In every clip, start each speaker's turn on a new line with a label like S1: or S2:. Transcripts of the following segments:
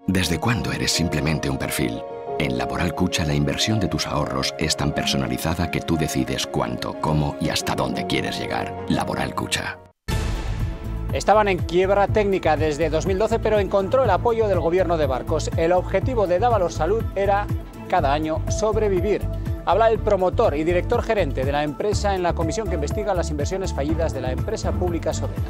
S1: ¿Desde cuándo eres simplemente un perfil? En Laboral Cucha la inversión de tus ahorros es tan personalizada que tú decides cuánto, cómo y hasta dónde quieres llegar. Laboral Cucha.
S2: Estaban en quiebra técnica desde 2012, pero encontró el apoyo del gobierno de Marcos. El objetivo de Dávalos Salud era, cada año, sobrevivir. Habla el promotor y director gerente de la empresa en la comisión que investiga las inversiones fallidas de la empresa pública Sodena.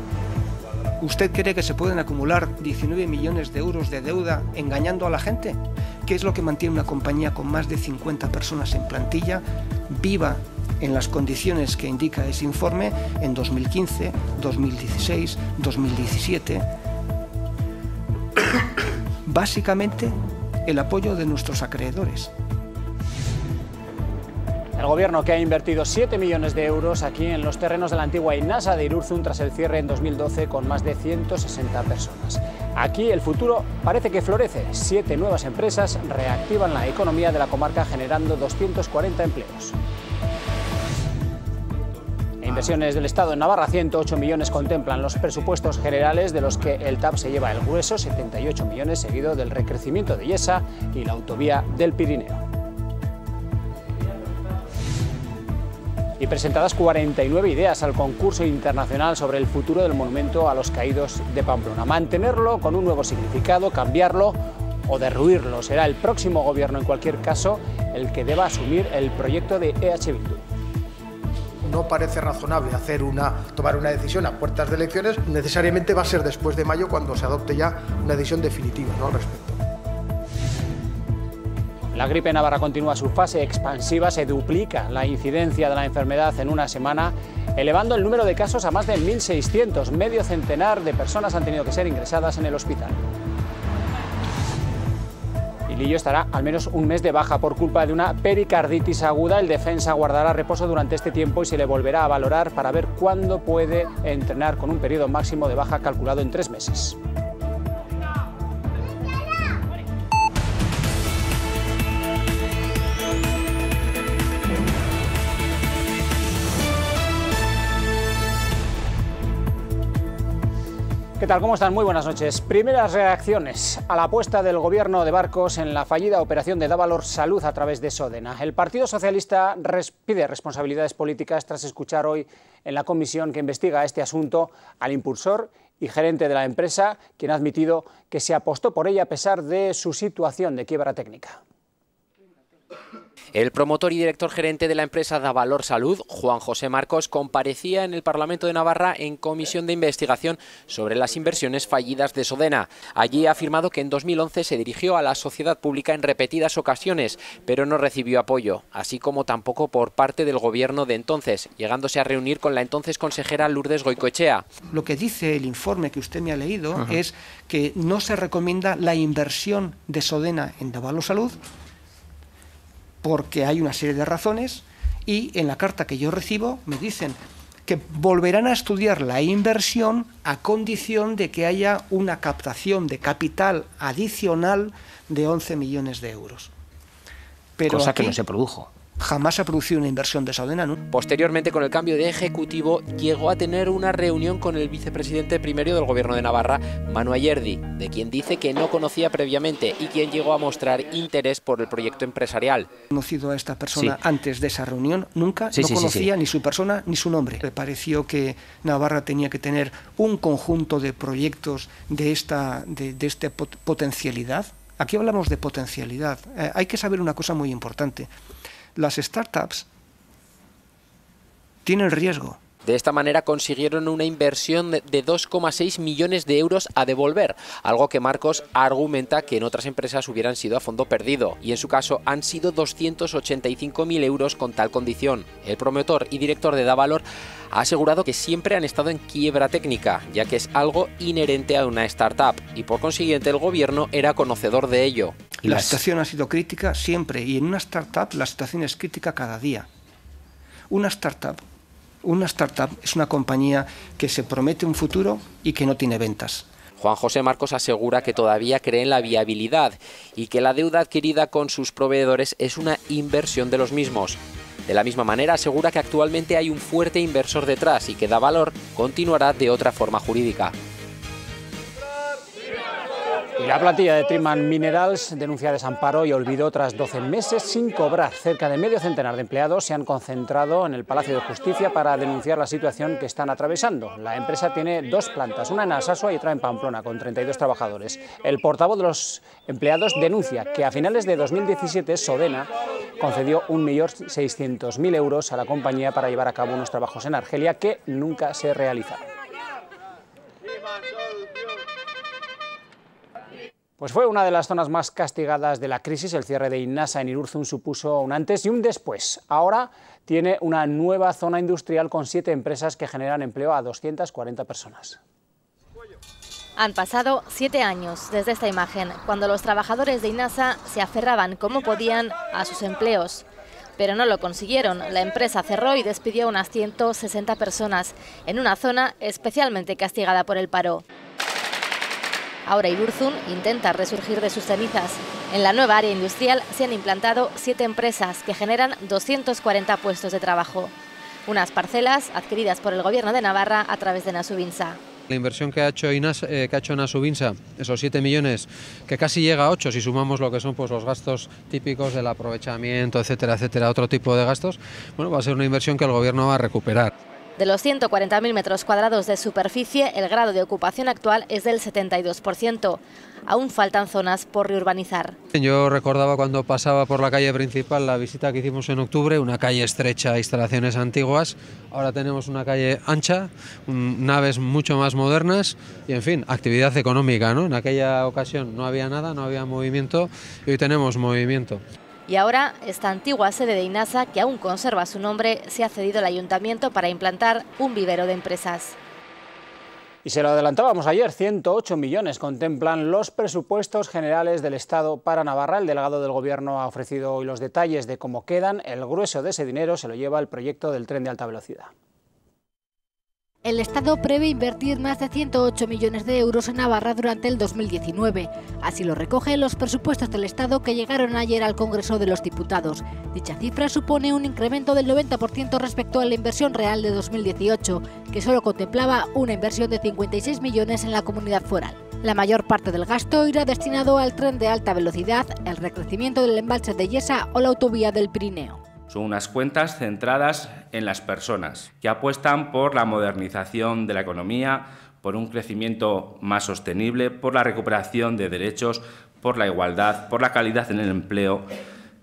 S3: ¿Usted cree que se pueden acumular 19 millones de euros de deuda engañando a la gente? ¿Qué es lo que mantiene una compañía con más de 50 personas en plantilla, viva en las condiciones que indica ese informe en 2015, 2016, 2017? Básicamente, el apoyo de nuestros acreedores.
S2: El gobierno, que ha invertido 7 millones de euros aquí en los terrenos de la antigua Inasa de Irurzun tras el cierre en 2012 con más de 160 personas. Aquí el futuro parece que florece. 7 nuevas empresas reactivan la economía de la comarca generando 240 empleos. Inversiones del Estado en Navarra, 108 millones contemplan los presupuestos generales, de los que el TAP se lleva el grueso, 78 millones, seguido del recrecimiento de Yesa y la autovía del Pirineo. Y presentadas 49 ideas al concurso internacional sobre el futuro del monumento a los caídos de Pamplona. Mantenerlo con un nuevo significado, cambiarlo o derruirlo. Será el próximo gobierno, en cualquier caso, el que deba asumir el proyecto de EH Bildu.
S4: No parece razonable tomar una decisión a puertas de elecciones. Necesariamente va a ser después de mayo cuando se adopte ya una decisión definitiva, ¿no?, al respecto.
S2: La gripe en Navarra continúa su fase expansiva, se duplica la incidencia de la enfermedad en una semana, elevando el número de casos a más de 1.600. Medio centenar de personas han tenido que ser ingresadas en el hospital. Y Lillo estará al menos un mes de baja por culpa de una pericarditis aguda. El defensa guardará reposo durante este tiempo y se le volverá a valorar para ver cuándo puede entrenar con un periodo máximo de baja calculado en 3 meses. ¿Qué tal? ¿Cómo están? Muy buenas noches. Primeras reacciones a la apuesta del gobierno de Marcos en la fallida operación de Dávalos Salud a través de Sodena. El Partido Socialista pide responsabilidades políticas tras escuchar hoy en la comisión que investiga este asunto al impulsor y gerente de la empresa, quien ha admitido que se apostó por ella a pesar de su situación de quiebra técnica.
S5: El promotor y director gerente de la empresa Dávalos Salud, Juan José Marcos, comparecía en el Parlamento de Navarra en comisión de investigación sobre las inversiones fallidas de Sodena. Allí ha afirmado que en 2011 se dirigió a la sociedad pública en repetidas ocasiones, pero no recibió apoyo, así como tampoco por parte del gobierno de entonces, llegándose a reunir con la entonces consejera Lourdes Goicoechea.
S3: Lo que dice el informe que usted me ha leído es que no se recomienda la inversión de Sodena en Dávalos Salud, porque hay una serie de razones, y en la carta que yo recibo me dicen que volverán a estudiar la inversión a condición de que haya una captación de capital adicional de 11 millones de euros. Pero
S6: cosa que no se produjo.
S3: Jamás se ha producido una inversión de Sodena, ¿no?
S5: Posteriormente, con el cambio de ejecutivo, llegó a tener una reunión con el vicepresidente primero del gobierno de Navarra, Manu Ayerdi, de quien dice que no conocía previamente y quien llegó a mostrar interés por el proyecto empresarial.
S3: He conocido a esta persona antes de esa reunión, nunca, no conocía ni su persona ni su nombre. Me pareció que Navarra tenía que tener un conjunto de proyectos de esta potencialidad. Aquí hablamos de potencialidad. Hay que saber una cosa muy importante. Las startups tienen riesgo.
S5: De esta manera consiguieron una inversión de 2,6 millones de euros a devolver, algo que Marcos argumenta que en otras empresas hubieran sido a fondo perdido, y en su caso han sido 285.000 euros con tal condición. El promotor y director de Dávalos ha asegurado que siempre han estado en quiebra técnica, ya que es algo inherente a una startup, y por consiguiente el gobierno era conocedor de ello.
S3: La situación ha sido crítica siempre, y en una startup la situación es crítica cada día. Una startup es una compañía que se promete un futuro y que no tiene ventas.
S5: Juan José Marcos asegura que todavía cree en la viabilidad y que la deuda adquirida con sus proveedores es una inversión de los mismos. De la misma manera asegura que actualmente hay un fuerte inversor detrás y que Dávalos continuará de otra forma jurídica.
S2: La plantilla de Triman Minerals denuncia desamparo y olvido tras 12 meses sin cobrar. Cerca de medio centenar de empleados se han concentrado en el Palacio de Justicia para denunciar la situación que están atravesando. La empresa tiene 2 plantas, una en Alsasua y otra en Pamplona, con 32 trabajadores. El portavoz de los empleados denuncia que a finales de 2017 Sodena concedió 1.600.000 euros a la compañía para llevar a cabo unos trabajos en Argelia que nunca se realizaron. Pues fue una de las zonas más castigadas de la crisis. El cierre de Inasa en Irurzun supuso un antes y un después. Ahora tiene una nueva zona industrial con 7 empresas que generan empleo a 240 personas.
S6: Han pasado 7 años desde esta imagen, cuando los trabajadores de Inasa se aferraban como podían a sus empleos. Pero no lo consiguieron. La empresa cerró y despidió a unas 160 personas en una zona especialmente castigada por el paro. Ahora Irurzun intenta resurgir de sus cenizas. En la nueva área industrial se han implantado 7 empresas que generan 240 puestos de trabajo. Unas parcelas adquiridas por el Gobierno de Navarra a través de Nasubinsa.
S7: La inversión que ha hecho Nasubinsa, esos 7 millones, que casi llega a 8 si sumamos lo que son pues, los gastos típicos del aprovechamiento, etcétera, etcétera, otro tipo de gastos, bueno, va a ser una inversión que el Gobierno va a recuperar.
S6: De los 140.000 metros cuadrados de superficie, el grado de ocupación actual es del 72%. Aún faltan zonas por reurbanizar.
S7: Yo recordaba cuando pasaba por la calle principal la visita que hicimos en octubre, una calle estrecha, instalaciones antiguas. Ahora tenemos una calle ancha, naves mucho más modernas y, en fin, actividad económica, ¿no? En aquella ocasión no había nada, no había movimiento y hoy tenemos movimiento.
S6: Y ahora, esta antigua sede de Inasa, que aún conserva su nombre, se ha cedido al ayuntamiento para implantar un vivero de empresas.
S2: Y se lo adelantábamos ayer, 108 millones contemplan los presupuestos generales del Estado para Navarra. El delegado del Gobierno ha ofrecido hoy los detalles de cómo quedan. El grueso de ese dinero se lo lleva el proyecto del tren de alta velocidad.
S8: El Estado prevé invertir más de 108 millones de euros en Navarra durante el 2019. Así lo recogen los presupuestos del Estado que llegaron ayer al Congreso de los Diputados. Dicha cifra supone un incremento del 90% respecto a la inversión real de 2018, que solo contemplaba una inversión de 56 millones en la comunidad foral. La mayor parte del gasto irá destinado al tren de alta velocidad, el recrecimiento del embalse de Yesa o la autovía del Pirineo.
S9: Son unas cuentas centradas en las personas, que apuestan por la modernización de la economía, por un crecimiento más sostenible, por la recuperación de derechos, por la igualdad, por la calidad en el empleo,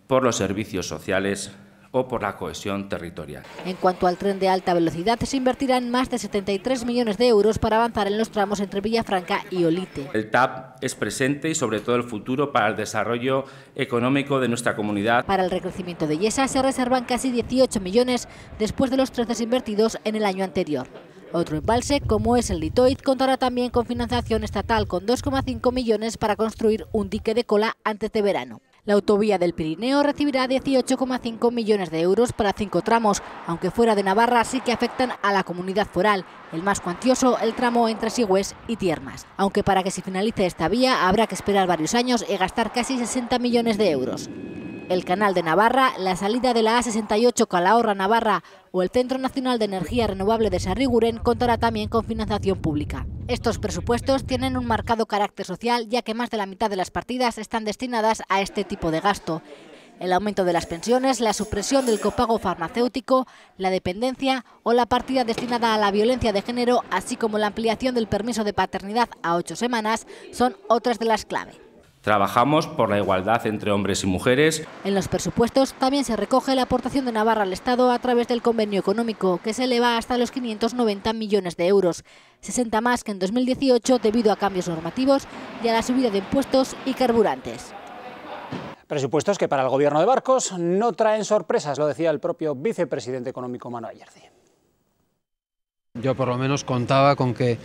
S9: por los servicios sociales o por la cohesión territorial.
S8: En cuanto al tren de alta velocidad, se invertirán más de 73 millones de euros para avanzar en los tramos entre Villafranca y Olite.
S9: El TAV es presente y sobre todo el futuro para el desarrollo económico de nuestra comunidad.
S8: Para el recrecimiento de Yesa se reservan casi 18 millones después de los 13 invertidos en el año anterior. Otro embalse, como es el Litoid, contará también con financiación estatal con 2,5 millones para construir un dique de cola antes de verano. La autovía del Pirineo recibirá 18,5 millones de euros para 5 tramos, aunque fuera de Navarra sí que afectan a la comunidad foral. El más cuantioso, el tramo entre Sigüés y Tiermas. Aunque para que se finalice esta vía habrá que esperar varios años y gastar casi 60 millones de euros. El Canal de Navarra, la salida de la A68 Calahorra-Navarra o el Centro Nacional de Energía Renovable de Sarriguren contará también con financiación pública. Estos presupuestos tienen un marcado carácter social, ya que más de la mitad de las partidas están destinadas a este tipo de gasto. El aumento de las pensiones, la supresión del copago farmacéutico, la dependencia o la partida destinada a la violencia de género, así como la ampliación del permiso de paternidad a 8 semanas, son otras de las clave.
S9: Trabajamos por la igualdad entre hombres y mujeres.
S8: En los presupuestos también se recoge la aportación de Navarra al Estado a través del convenio económico, que se eleva hasta los 590 millones de euros, 60 más que en 2018 debido a cambios normativos y a la subida de impuestos y carburantes.
S2: Presupuestos que para el Gobierno de Barcos no traen sorpresas, lo decía el propio vicepresidente económico Manu Ayerdi.
S7: Yo por lo menos contaba con que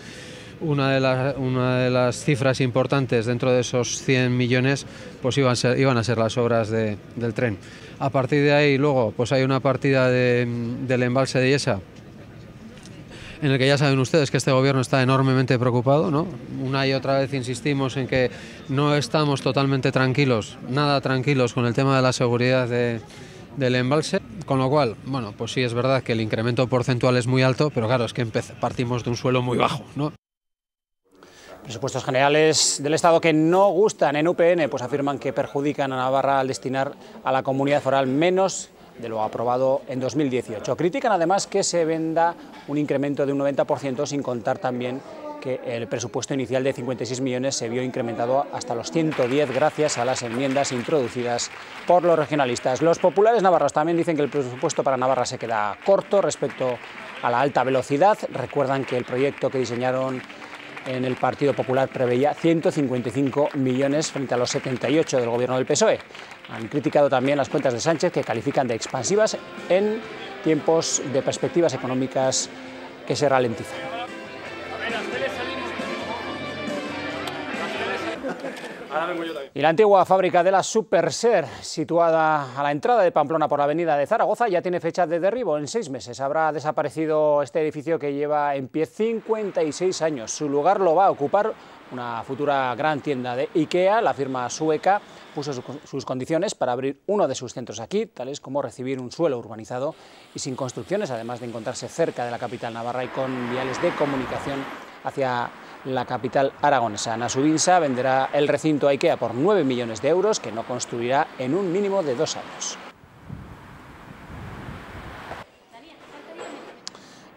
S7: una de las cifras importantes dentro de esos 100 millones pues iban a ser las obras del tren. A partir de ahí luego pues hay una partida del embalse de Yesa, en el que ya saben ustedes que este gobierno está enormemente preocupado, ¿no? Una y otra vez insistimos en que no estamos totalmente tranquilos, nada tranquilos con el tema de la seguridad del embalse, con lo cual, bueno, pues sí es verdad que el incremento porcentual es muy alto, pero claro, es que partimos de un suelo muy bajo, ¿no?
S2: Presupuestos generales del Estado que no gustan en UPN, pues afirman que perjudican a Navarra al destinar a la comunidad foral menos de lo aprobado en 2018. Critican además que se venda un incremento de un 90%, sin contar también que el presupuesto inicial de 56 millones se vio incrementado hasta los 110 gracias a las enmiendas introducidas por los regionalistas. Los populares navarros también dicen que el presupuesto para Navarra se queda corto respecto a la alta velocidad. Recuerdan que el proyecto que diseñaron en el Partido Popular preveía 155 millones frente a los 78 del gobierno del PSOE. Han criticado también las cuentas de Sánchez, que califican de expansivas en tiempos de perspectivas económicas que se ralentizan. Y la antigua fábrica de la Superser, situada a la entrada de Pamplona por la avenida de Zaragoza, ya tiene fecha de derribo. En 6 meses habrá desaparecido este edificio que lleva en pie 56 años. Su lugar lo va a ocupar una futura gran tienda de IKEA. La firma sueca puso sus condiciones para abrir uno de sus centros aquí, tales como recibir un suelo urbanizado y sin construcciones, además de encontrarse cerca de la capital navarra y con viales de comunicación hacia la capital aragonesa. Nasubinsa venderá el recinto a IKEA por 9 millones de euros, que no construirá en un mínimo de 2 años.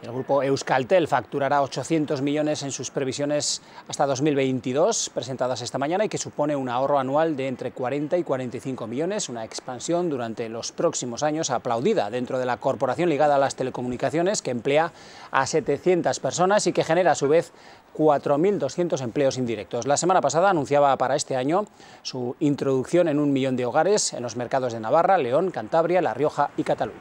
S2: El grupo Euskaltel facturará 800 millones en sus previsiones hasta 2022, presentadas esta mañana, y que supone un ahorro anual de entre 40 y 45 millones, una expansión durante los próximos años aplaudida dentro de la corporación ligada a las telecomunicaciones, que emplea a 700 personas y que genera a su vez 4.200 empleos indirectos. La semana pasada anunciaba para este año su introducción en 1 millón de hogares en los mercados de Navarra, León, Cantabria, La Rioja y Cataluña.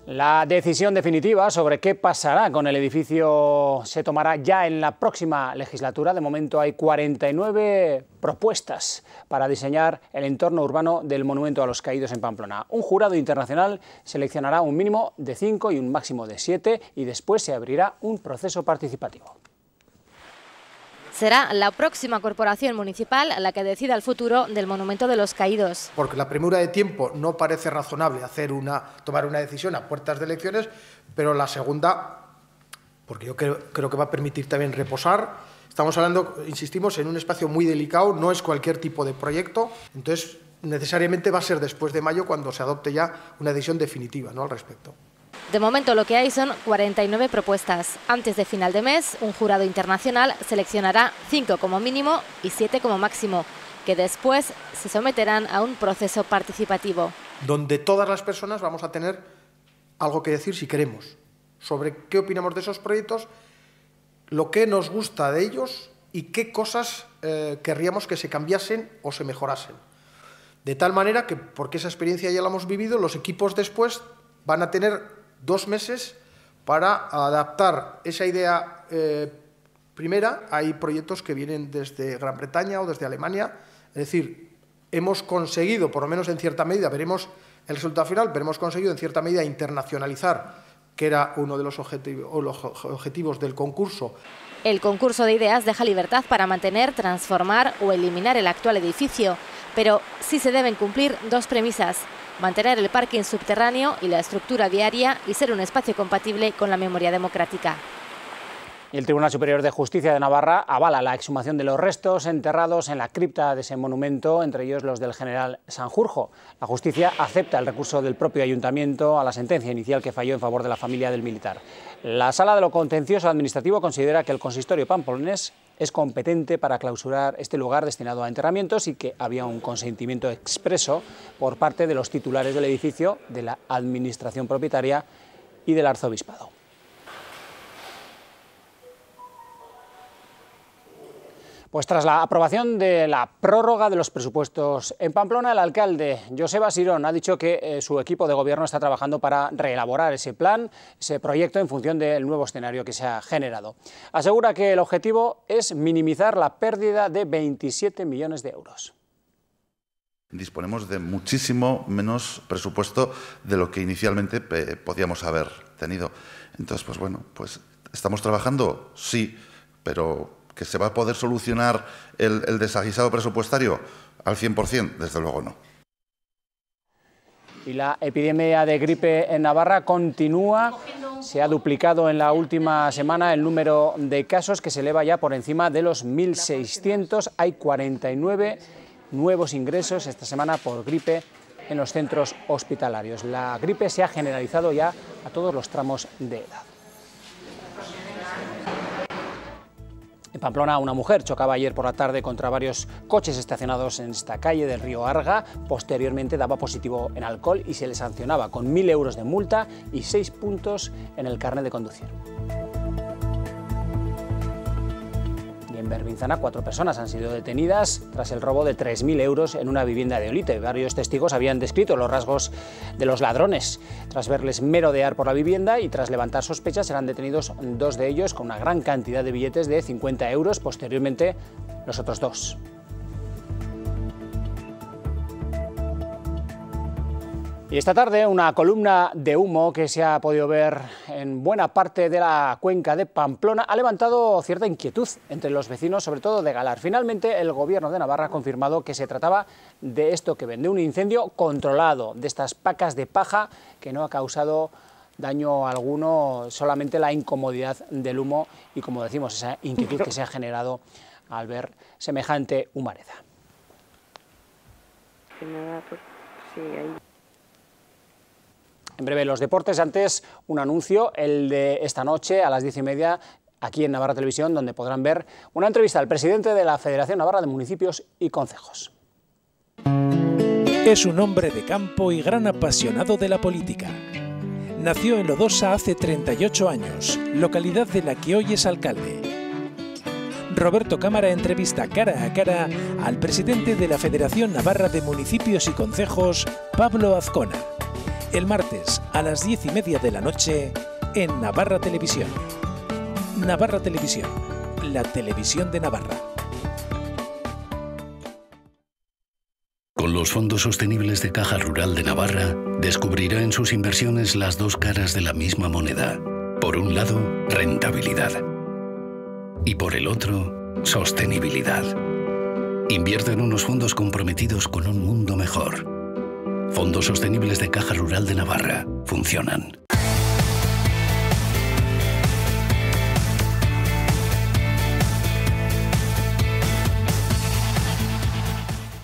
S2: La decisión definitiva sobre qué pasará con el edificio se tomará ya en la próxima legislatura. De momento hay 49 propuestas para diseñar el entorno urbano del Monumento a los Caídos en Pamplona. Un jurado internacional seleccionará un mínimo de 5 y un máximo de 7 y después se abrirá un proceso participativo.
S6: Será la próxima corporación municipal la que decida el futuro del Monumento de los Caídos.
S4: Porque la premura de tiempo no parece razonable tomar una decisión a puertas de elecciones, pero la segunda, porque yo creo que va a permitir también reposar. Estamos hablando, insistimos, en un espacio muy delicado, no es cualquier tipo de proyecto, entonces necesariamente va a ser después de mayo cuando se adopte ya una decisión definitiva, ¿no?, al respecto.
S6: De momento lo que hay son 49 propuestas. Antes de final de mes, un jurado internacional seleccionará 5 como mínimo y 7 como máximo, que después se someterán a un proceso participativo.
S4: Donde todas las personas vamos a tener algo que decir si queremos, sobre qué opinamos de esos proyectos, lo que nos gusta de ellos y qué cosas querríamos que se cambiasen o se mejorasen. De tal manera que, porque esa experiencia ya la hemos vivido, los equipos después van a tener 2 meses para adaptar esa idea primera. Hay proyectos que vienen desde Gran Bretaña o desde Alemania, es decir, hemos conseguido, por lo menos en cierta medida, veremos el resultado final, pero hemos conseguido en cierta medida internacionalizar, que era uno de los objetivos del concurso.
S6: El concurso de ideas deja libertad para mantener, transformar o eliminar el actual edificio, pero sí se deben cumplir 2 premisas: mantener el parking subterráneo y la estructura viaria y ser un espacio compatible con la memoria democrática.
S2: Y el Tribunal Superior de Justicia de Navarra avala la exhumación de los restos enterrados en la cripta de ese monumento, entre ellos los del general Sanjurjo. La justicia acepta el recurso del propio ayuntamiento a la sentencia inicial que falló en favor de la familia del militar. La Sala de lo Contencioso Administrativo considera que el consistorio pamplonés es competente para clausurar este lugar destinado a enterramientos y que había un consentimiento expreso por parte de los titulares del edificio, de la administración propietaria y del arzobispado. Pues tras la aprobación de la prórroga de los presupuestos en Pamplona, el alcalde Joseba Sirón ha dicho que su equipo de gobierno está trabajando para reelaborar ese plan, ese proyecto en función del nuevo escenario que se ha generado. Asegura que el objetivo es minimizar la pérdida de 27 millones de euros.
S10: Disponemos de muchísimo menos presupuesto de lo que inicialmente podíamos haber tenido. Entonces, pues bueno, pues estamos trabajando, sí, pero ¿que se va a poder solucionar el desaguisado presupuestario al 100%? Desde luego no.
S2: Y la epidemia de gripe en Navarra continúa. Se ha duplicado en la última semana el número de casos, que se eleva ya por encima de los 1.600. Hay 49 nuevos ingresos esta semana por gripe en los centros hospitalarios. La gripe se ha generalizado ya a todos los tramos de edad. En Pamplona, una mujer chocaba ayer por la tarde contra varios coches estacionados en esta calle del río Arga. Posteriormente daba positivo en alcohol y se le sancionaba con 1.000 euros de multa y 6 puntos en el carnet de conducir. En Berbinzana, 4 personas han sido detenidas tras el robo de 3.000 euros en una vivienda de Olite. Varios testigos habían descrito los rasgos de los ladrones. Tras verles merodear por la vivienda y tras levantar sospechas, serán detenidos 2 de ellos con una gran cantidad de billetes de 50 euros. Posteriormente, los otros 2. Y esta tarde una columna de humo que se ha podido ver en buena parte de la cuenca de Pamplona ha levantado cierta inquietud entre los vecinos, sobre todo de Galar. Finalmente el Gobierno de Navarra ha confirmado que se trataba de esto que ven, de un incendio controlado, de estas pacas de paja que no ha causado daño alguno, solamente la incomodidad del humo y, como decimos, esa inquietud que se ha generado al ver semejante humareda. En breve los deportes, antes un anuncio, el de esta noche a las 10:30 aquí en Navarra Televisión, donde podrán ver una entrevista al presidente de la Federación Navarra de Municipios y Concejos.
S11: Es un hombre de campo y gran apasionado de la política. Nació en Lodosa hace 38 años, localidad de la que hoy es alcalde. Roberto Cámara entrevista cara a cara al presidente de la Federación Navarra de Municipios y Concejos, Pablo Azcona. El martes a las 10:30 de la noche en Navarra Televisión. Navarra Televisión, la televisión de Navarra.
S12: Con los fondos sostenibles de Caja Rural de Navarra, descubrirá en sus inversiones las dos caras de la misma moneda. Por un lado, rentabilidad. Y por el otro, sostenibilidad. Invierte en unos fondos comprometidos con un mundo mejor. Fondos sostenibles de Caja Rural de Navarra. Funcionan.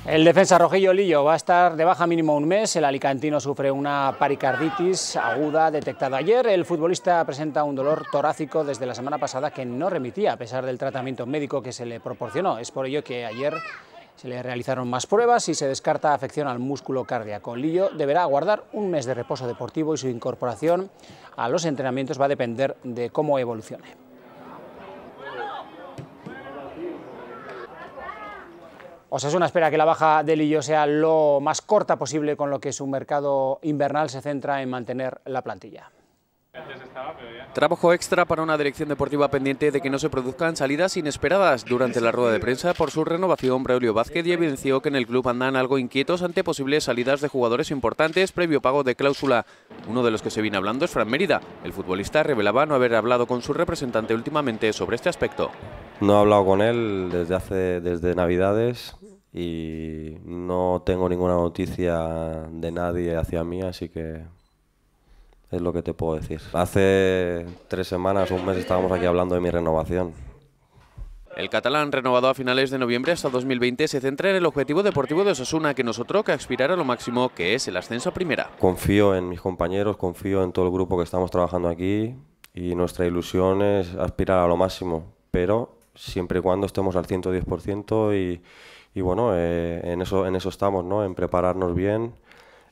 S2: El defensa rojillo Lillo va a estar de baja mínimo un mes. El alicantino sufre una pericarditis aguda detectada ayer. El futbolista presenta un dolor torácico desde la semana pasada que no remitía a pesar del tratamiento médico que se le proporcionó. Es por ello que ayer se le realizaron más pruebas y se descarta afección al músculo cardíaco. Lillo deberá aguardar un mes de reposo deportivo y su incorporación a los entrenamientos va a depender de cómo evolucione. Osasuna espera que la baja de Lillo sea lo más corta posible, con lo que su mercado invernal se centra en mantener la plantilla.
S13: Trabajo extra para una dirección deportiva pendiente de que no se produzcan salidas inesperadas. Durante la rueda de prensa por su renovación, Braulio Vázquez evidenció que en el club andan algo inquietos ante posibles salidas de jugadores importantes previo pago de cláusula. Uno de los que se viene hablando es Fran Mérida. El futbolista revelaba no haber hablado con su representante últimamente sobre este aspecto.
S14: No he hablado con él desde Navidades y no tengo ninguna noticia de nadie hacia mí, así que es lo que te puedo decir. Hace 3 semanas, un mes, estábamos aquí hablando de mi renovación.
S13: El catalán, renovado a finales de noviembre hasta 2020, se centra en el objetivo deportivo de Osasuna, que nosotros que aspirar a lo máximo, que es el ascenso a primera.
S14: Confío en mis compañeros, confío en todo el grupo que estamos trabajando aquí y nuestra ilusión es aspirar a lo máximo, pero siempre y cuando estemos al 110% y bueno, en eso estamos, ¿no? En prepararnos bien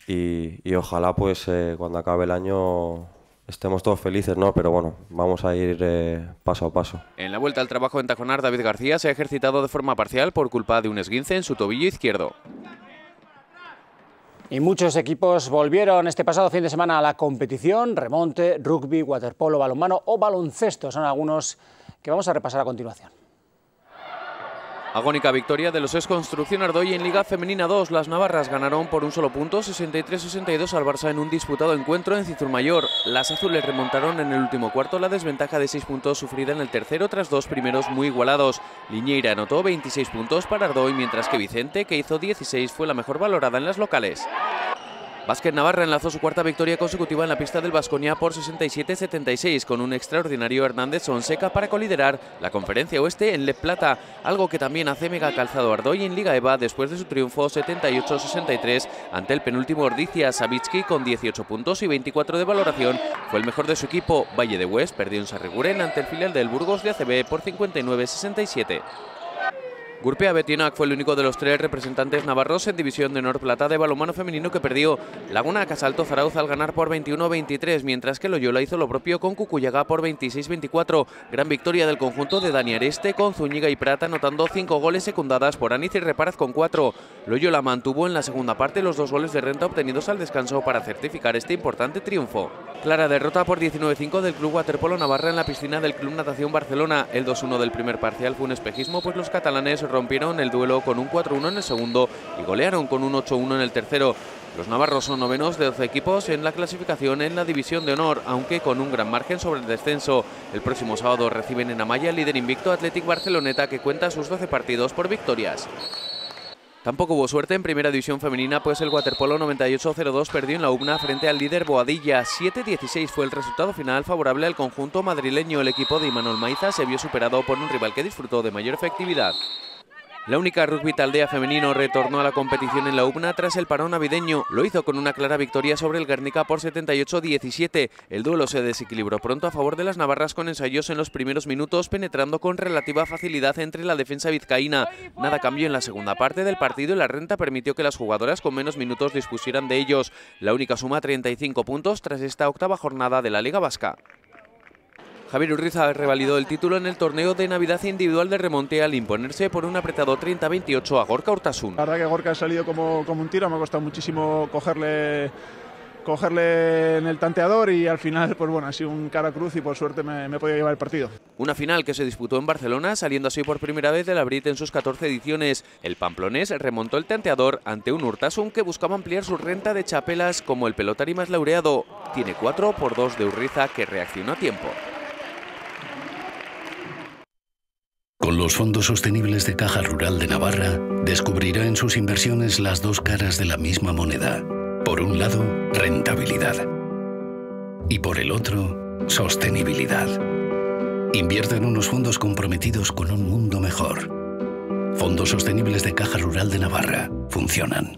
S14: y ojalá pues cuando acabe el año estemos todos felices, ¿no? Pero bueno, vamos a ir paso a paso.
S13: En la vuelta al trabajo en Tajonar, David García se ha ejercitado de forma parcial por culpa de un esguince en su tobillo izquierdo.
S2: Y muchos equipos volvieron este pasado fin de semana a la competición. Remonte, rugby, waterpolo, balonmano o baloncesto son algunos que vamos a repasar a continuación.
S13: Agónica victoria de los ex Construcción Ardoy en Liga Femenina 2. Las navarras ganaron por un solo punto, 63-62 al Barça en un disputado encuentro en Cizurmayor. Las azules remontaron en el último cuarto la desventaja de 6 puntos sufrida en el tercero tras 2 primeros muy igualados. Liñeira anotó 26 puntos para Ardoy, mientras que Vicente, que hizo 16, fue la mejor valorada en las locales. Vázquez Navarra enlazó su cuarta victoria consecutiva en la pista del Baskonia por 67-76 con un extraordinario Hernández Sonseca para coliderar la Conferencia Oeste en Le Plata, algo que también hace Mega Calzado Ardoy en Liga EVA después de su triunfo 78-63 ante el penúltimo Ordizia. Savitsky con 18 puntos y 24 de valoración fue el mejor de su equipo. Valle de Hues perdió en Sarriguren ante el filial del Burgos de ACB por 59-67. Gurpea Betionac fue el único de los tres representantes navarros en División de Honor Plata de balonmano femenino que perdió. Laguna Casalto Zarauz al ganar por 21-23, mientras que Loyola hizo lo propio con Cucuyaga por 26-24. Gran victoria del conjunto de Dani Areste con Zúñiga y Prat anotando 5 goles secundadas por Aniz y Reparaz con 4. Loyola mantuvo en la segunda parte los 2 goles de renta obtenidos al descanso para certificar este importante triunfo. Clara derrota por 19-5 del Club Waterpolo Navarra en la piscina del Club Natación Barcelona. El 2-1 del primer parcial fue un espejismo, pues los catalanes rompieron el duelo con un 4-1 en el segundo y golearon con un 8-1 en el tercero. Los navarros son novenos de 12 equipos en la clasificación en la División de Honor, aunque con un gran margen sobre el descenso. El próximo sábado reciben en Amaya el líder invicto Athletic Barceloneta, que cuenta sus 12 partidos por victorias. Tampoco hubo suerte en primera división femenina, pues el Waterpolo 98-02 perdió en la UBNA frente al líder Boadilla. 7-16 fue el resultado final favorable al conjunto madrileño. El equipo de Imanol Maiza se vio superado por un rival que disfrutó de mayor efectividad. La única rugby taldea femenino retornó a la competición en la UBNA tras el parón navideño. Lo hizo con una clara victoria sobre el Guernica por 78-17. El duelo se desequilibró pronto a favor de las navarras con ensayos en los primeros minutos, penetrando con relativa facilidad entre la defensa vizcaína. Nada cambió en la segunda parte del partido y la renta permitió que las jugadoras con menos minutos dispusieran de ellos. La única suma 35 puntos tras esta octava jornada de la Liga Vasca. Javier Urriza revalidó el título en el torneo de Navidad individual de remonte al imponerse por un apretado 30-28 a Gorka Urtasun.
S15: La verdad que Gorka ha salido como un tiro, me ha costado muchísimo cogerle en el tanteador y al final pues bueno, ha sido un cara cruz y por suerte me he podido llevar el partido.
S13: Una final que se disputó en Barcelona, saliendo así por primera vez del Abrit en sus 14 ediciones. El pamplonés remontó el tanteador ante un Urtasun que buscaba ampliar su renta de chapelas como el pelotari más laureado. Tiene 4 por 2 de Urriza, que reaccionó a tiempo.
S12: Con los fondos sostenibles de Caja Rural de Navarra, descubrirá en sus inversiones las dos caras de la misma moneda. Por un lado, rentabilidad. Y por el otro, sostenibilidad. Invierte en unos fondos comprometidos con un mundo mejor. Fondos sostenibles de Caja Rural de Navarra. Funcionan.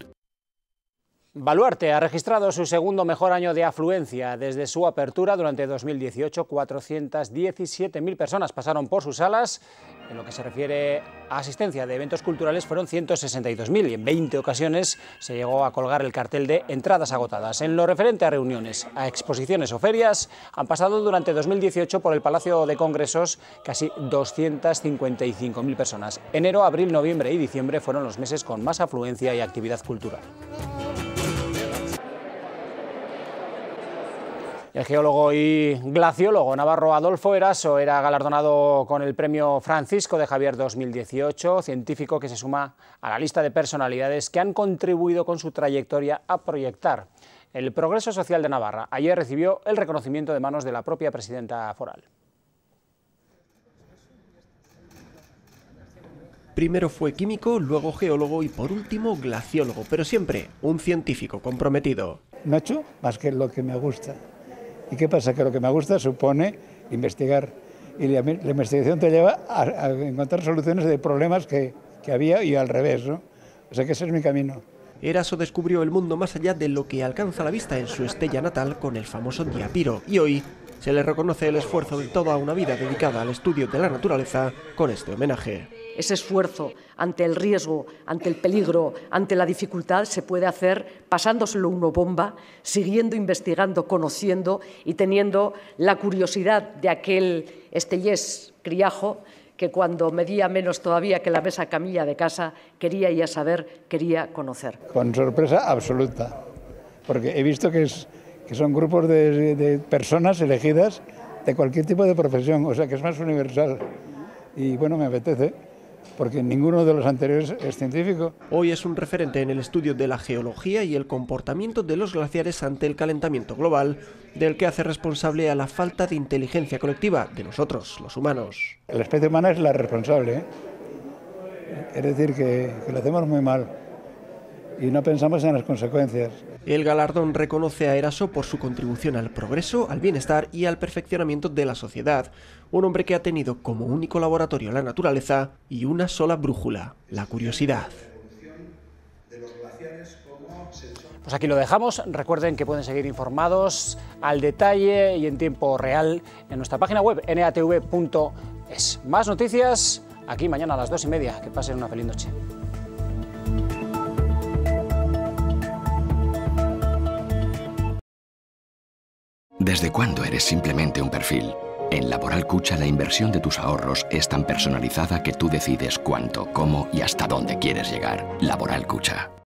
S2: Baluarte ha registrado su segundo mejor año de afluencia. Desde su apertura durante 2018, 417.000 personas pasaron por sus salas. En lo que se refiere a asistencia de eventos culturales fueron 162.000 y en 20 ocasiones se llegó a colgar el cartel de entradas agotadas. En lo referente a reuniones, a exposiciones o ferias, han pasado durante 2018 por el Palacio de Congresos casi 255.000 personas. Enero, abril, noviembre y diciembre fueron los meses con más afluencia y actividad cultural. El geólogo y glaciólogo navarro Adolfo Eraso era galardonado con el premio Francisco de Javier 2018, científico que se suma a la lista de personalidades que han contribuido con su trayectoria a proyectar el progreso social de Navarra. Ayer recibió el reconocimiento de manos de la propia presidenta foral.
S16: Primero fue químico, luego geólogo y por último glaciólogo, pero siempre un científico comprometido.
S17: No he hecho más que lo que me gusta. ¿Y qué pasa? Que lo que me gusta supone investigar. Y la investigación te lleva a encontrar soluciones de problemas que había y al revés, ¿no? O sea que ese es mi camino.
S16: Eraso descubrió el mundo más allá de lo que alcanza la vista en su Estella natal con el famoso Diapiro. Y hoy se le reconoce el esfuerzo de toda una vida dedicada al estudio de la naturaleza con este homenaje.
S18: Ese esfuerzo ante el riesgo, ante el peligro, ante la dificultad se puede hacer pasándoselo uno bomba, siguiendo investigando, conociendo y teniendo la curiosidad de aquel estellés criajo que cuando medía menos todavía que la mesa camilla de casa quería ya saber, quería conocer.
S17: Con sorpresa absoluta, porque he visto que son grupos de personas elegidas de cualquier tipo de profesión, o sea que es más universal. Y bueno, me apetece, porque ninguno de los anteriores es científico.
S16: Hoy es un referente en el estudio de la geología y el comportamiento de los glaciares ante el calentamiento global, del que hace responsable a la falta de inteligencia colectiva de nosotros, los humanos.
S17: La especie humana es la responsable, ¿eh? Es decir, que lo hacemos muy mal. y no pensamos en las consecuencias.
S16: El galardón reconoce a Eraso por su contribución al progreso, al bienestar y al perfeccionamiento de la sociedad. Un hombre que ha tenido como único laboratorio la naturaleza y una sola brújula, la curiosidad.
S2: Pues aquí lo dejamos. Recuerden que pueden seguir informados al detalle y en tiempo real en nuestra página web natv.es. Más noticias aquí mañana a las 2:30. Que pasen una feliz noche.
S1: ¿Desde cuándo eres simplemente un perfil? En Laboral Cucha la inversión de tus ahorros es tan personalizada que tú decides cuánto, cómo y hasta dónde quieres llegar. Laboral Cucha.